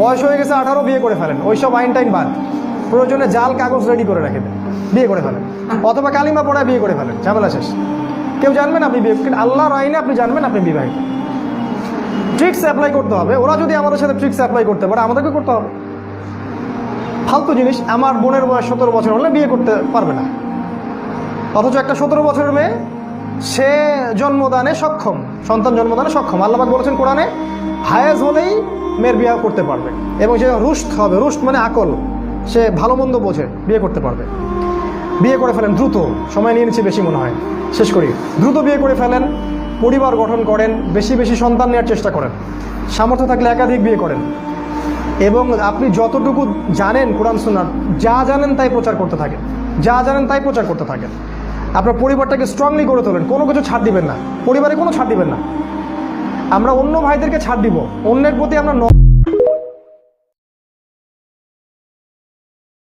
বয়স হয়ে গেছে 18, বিয়ে করে ফেলেন, ওইসব আইন টাইন বাদ, প্রয়োজনে জাল কাগজ রেডি করে রেখে দেন, বিয়ে করে ফেলেন, অথবা কালিমা পড়ায় বিয়ে করে ফেলেন, ঝামেলা শেষ। কেউ জানবেন আপনি বিয়ে, কিন্তু আল্লাহর আইনে আপনি জানবেন আপনি বিবাহিত। ট্রিক্স অ্যাপ্লাই করতে হবে। ওরা যদি আমাদের সাথে ট্রিক্স অ্যাপ্লাই করতে পারে, আমাদেরকে করতে হবে। ফালতু জিনিস। আমার বোনের বয়স 17 বছর হলে বিয়ে করতে পারবে না, অথচ একটা 17 বছরের মেয়ে, সে জন্মদানে সক্ষম, সন্তান জন্মদানে সক্ষম। আল্লাহ পাক বলেছেন কোরআনে, হায়েজ হলেই মেয়ের বিয়ে করতে পারবে, এবং সে রুষ্ট হবে। রুষ্ট মানে আকল, সে ভালো মন্দ বোঝে, বিয়ে করতে পারবে। বিয়ে করে ফেলেন দ্রুত, সময় নিয়ে নিচ্ছে বেশি মনে হয়, শেষ করি। দ্রুত বিয়ে করে ফেলেন, পরিবার গঠন করেন, বেশি বেশি সন্তান নেওয়ার চেষ্টা করেন, সামর্থ্য থাকলে একাধিক বিয়ে করেন, এবং আপনি যতটুকু জানেন কোরআন সুন্নাহ, যা জানেন তাই প্রচার করতে থাকেন, যা জানেন তাই প্রচার করতে থাকেন। আপনার পরিবারটাকে স্ট্রংলি করে তোলেন, কোনো কিছু ছাড় দিবেন না, পরিবারে কোনো ছাড় দিবেন না। আমরা অন্য ভাইদেরকে ছাড় দিব, অন্যের প্রতি আমরা